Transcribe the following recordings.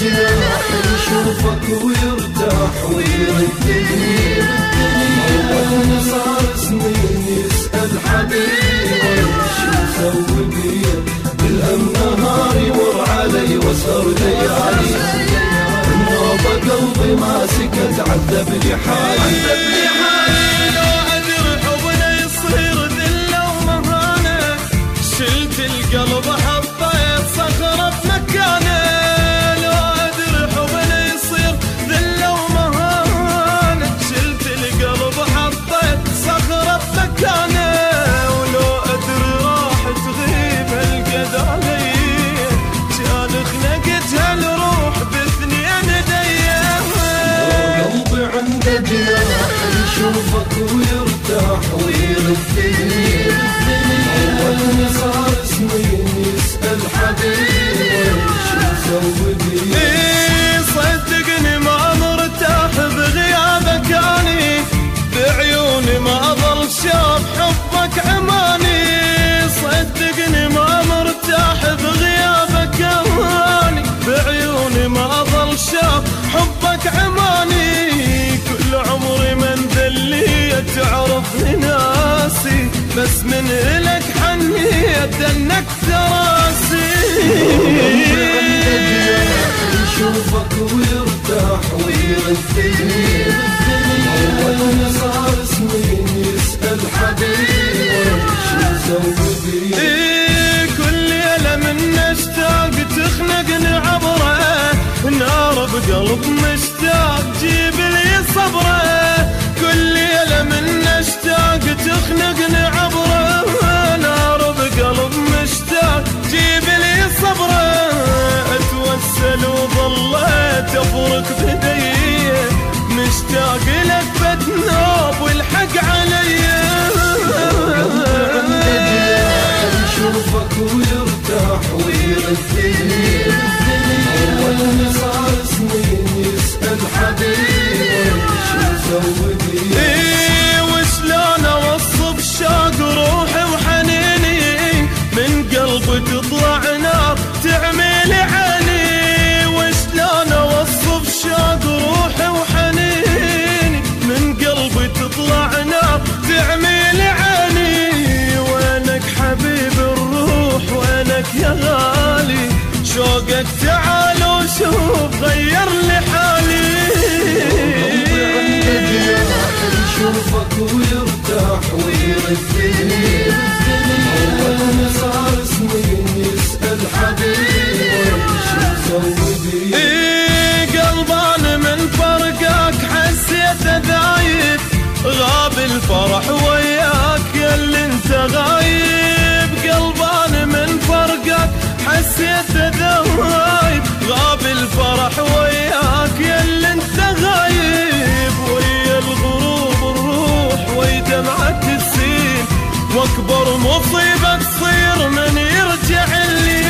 جناح يشوفك ويرتاح ويردني. أول صار سنين يسأل حبيبي شو مسوي بيه، بالهم نهار يمر علي واسهر ليالي، النوبة قلبي ما سكت عذب لي حالي. لو أدري حبنا يصير ذلة ومهانة، شلت القلب حطيت صخرة بمكانه. لو أدري حبنا يصير ذلة ومهانة، شلت القلب حطيت صخرة بمكانه. ولو أدري راح تغيب هالقد علي، كان خنقت هالروح باثنين ديه. قلبي عنده جناح يشوفك ويرتاح ويردني. أول صار سنين يسأل حبيبي شو مسوي بيه. صدقني ما مرتاح بغيابك اني، بعيوني ما ظل شاف حبك عماني. صدقني ما مرتاح بغيابك اني، بعيوني ما ظل شاف حبك عماني. كل عمري من ذلي تعرفني ناسي، بس من إلك حنيت انك تراسي. يشوفك ويرتاح ويردني. أول صار سنين يسأل حبيبي شو مسوي بيه. كل ليلة من اشتاق تخنقني عبره، نار بقلب مشتاق جيب لي صبره. كل ليلة من اشتاق تخنقني عبره، نار بقلب مشتاق جيب لي صبره. اتوسل وظليت افرك بدي، مشتاق لك بتنوب والحق علي. يشوفك ويرتاح ويردني. أول صار سنين يسأل حبيبي شو مسوي بيه. وشلون اوصف شوق روحي وحنيني، من قلبي تطلع نار تعمل عيني. وشلون اوصف شوق روحي وحنيني، من قلبي تطلع نار تعمل عيني. وينك حبيب الروح وينك يا غالي، شوقك تعال وشوف غير لي حالي. يشوفك ويرتاح ويردني. أول صار سنين يسأل حبيبي شو مسوي بيه. قلباني من فرقك حسيته ذايب، غاب الفرح وياك ياللي انت غايب. قلباني من فرقك حسيته ذايب، غاب الفرح وياك ياللي انت غايب. ويا الغروب الروح ويا دمعة تسيل، واكبر مصيبة تصير من يرجع الليل.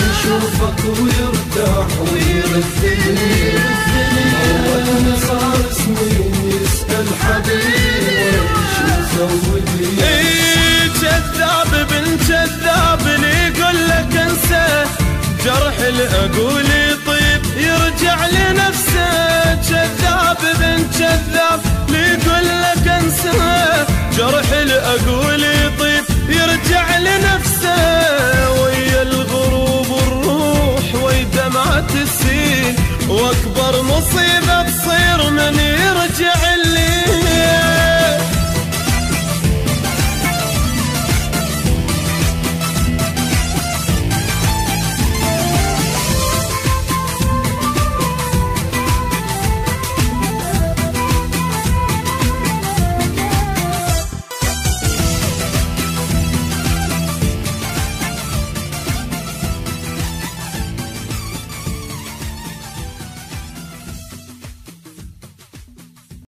يشوفك ويرتاح ويردني. أول صار سنين يسأل حبيبي شو مسوي بيه. كذاب بن كذاب اللي يقول لك انسى، جرح الاقول يطيب يرجع لنفسه. كذاب بن كذاب اللي يقول لك انسى،